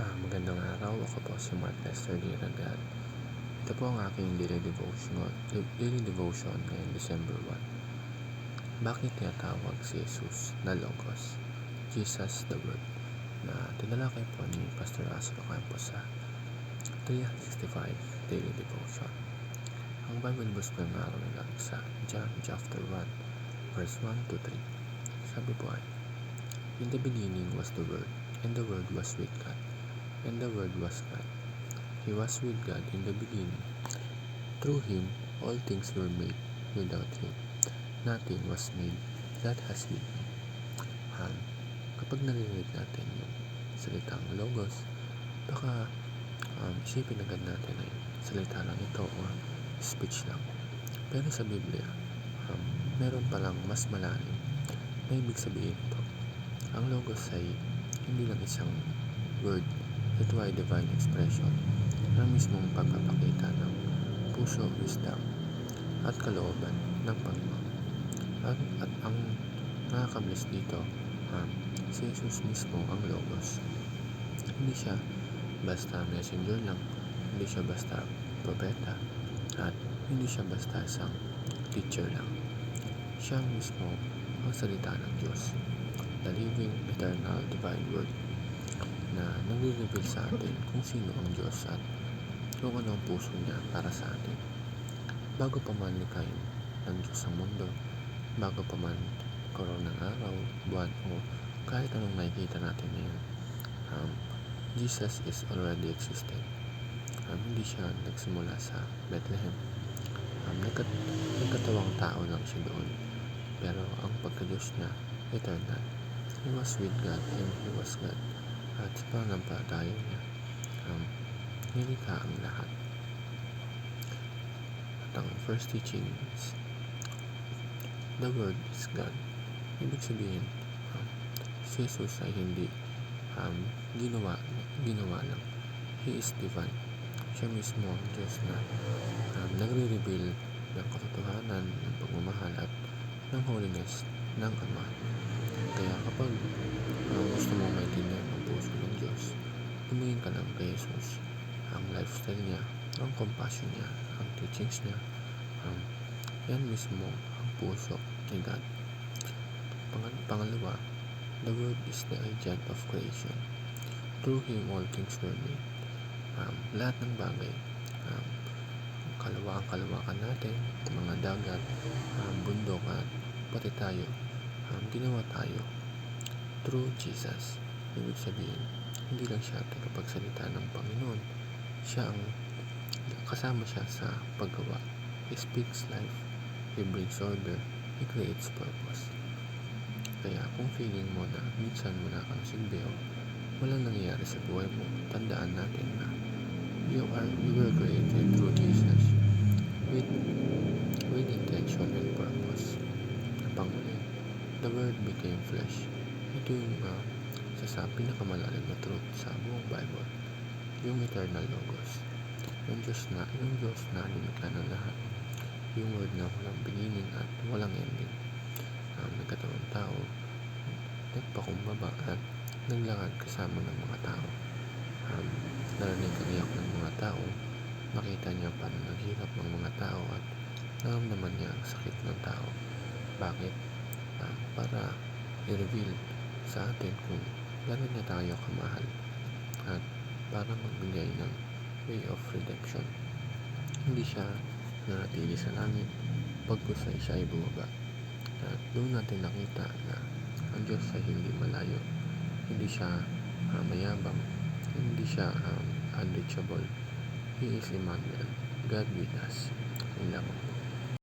Magandang araw, ako po si Mark Lester D. Ragad. Ito po ang aking daily devotion ngayong December 1. Bakit tinatawag si Jesus na Logos, Jesus the Word, na tinalakay po ni Pastor Russell Ocampo sa 365 Daily Devotion. Ang Bible verse po ng araw nila sa John chapter 1, verse 1 to 3. Sabi po ay, "In the beginning was the Word, and the Word was with God, and the Word was God. He was with God in the beginning. Through Him, all things were made. Without Him, nothing was made that has been made." Kapag narinig natin yung salitang Logos, baka isipin agad natin ay salita lang ito o speech lang. Pero sa Biblia, meron palang mas malalim na ibig sabihin ito. Ang Logos ay hindi lang isang word. Ito ay divine expression ng mismong pagpapakita ng puso, wisdom at kalooban ng Panginoon. At ang nakakabilis dito, si Jesus mismo ang Logos. Hindi siya basta messenger lang, hindi siya basta propeta, at hindi siya basta isang teacher lang. Siya mismo ang salita ng Diyos, the living, eternal, divine word, na nagre-reveal sa atin kung sino ang Diyos at kung ano ang puso niya para sa atin. Bago pa man likhain ng Diyos ang mundo, bago pa man karoon ng araw, buwan o kahit anong nakikita natin ngayon, Jesus is already existed. Hindi siya nagsimula sa Bethlehem. Nagkatawang tao lang siya doon, pero ang pagka-Diyos niya eternal. He was with God and He was God. At sa pananampalataya niya, nilikha ang lahat. At ang first teaching is, the Word is God. Ibig sabihin, si Jesus ay hindi ginawa lang. He is divine. Siya mismo ang Diyos na nagre-reveal ng katotohanan, ng pagmamahal at ng holiness ng Ama. Kaya kapag gusto mong maintindihan ang puso ng Diyos, tumingin ka lang kay Jesus. Ang lifestyle niya, ang compassion niya, ang teachings niya, yan mismo ang puso ni God. Pangalawa, the Word is the agent of creation. Through Him, all things were made. Lahat ng bagay, kalawakan natin, mga dagat, bundok at pati tayo, ginawa tayo through Jesus. Ibig sabihin, hindi lang siya tagapagsalita ng Panginoon, kasama siya sa paggawa. He speaks life, He brings order, He creates purpose. Kaya kung feeling mo na minsan wala kang silbi o walang nangyayari sa buhay mo, tandaan natin na you were created through Jesus with intention and purpose. Panghuli, the Word became flesh. Ito yung sa pinakamalalim na truth sa buong Bible, yung eternal Logos, yung Diyos na lumikha ng lahat, yung Word na walang beginning at walang ending. Nagkatawang tao, nagpakumbaba at naglakad kasama ng mga tao. Narinig ang iyak ng mga tao, nakita niya paano naghirap ng mga tao at naramdaman niya ang sakit ng tao. Bakit? Para i-reveal sa atin kung gano'n niya tayo kamahal at para magbigay ng way of redemption. Hindi siya nanatili sa langit, pagkus ay siya ay bumaba. At doon natin nakita na ang Diyos ay hindi malayo, hindi siya mayabang, hindi siya unreachable. He is Emmanuel, God with us. Yun lang.